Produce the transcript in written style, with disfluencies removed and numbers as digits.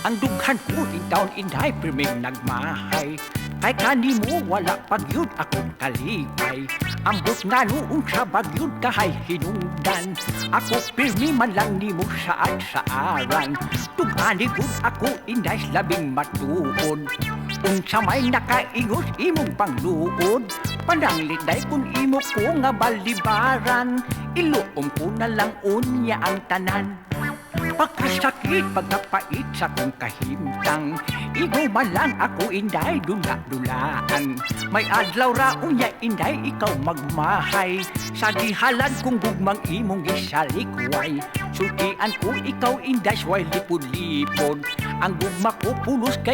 Ang dughan ko in town inday pirming nagmahay. Kay kanimo wala pagyud ako kalipay. Ambot nga noong sa bagyud kahay hinungdan. Ako pirmi man lang nimo saad sa aran. Tugani gud ako inday labing matuod. Unsa may nakaingos imong pangluod. Pananglit day kun imo ko nga balibaran. Iluom ko na lang unya ang tanan. Pagkasakit, pagkapait sa kong kahimtang. Ikaw man lang ako inday dula-dulaan. May adlaw ra unya inday ikaw magmahay. Sa gihalan kong gugmang imong gisalikway. Sutian ko ikaw inday sway lipod-lipod. Ang gugma ko pulos kay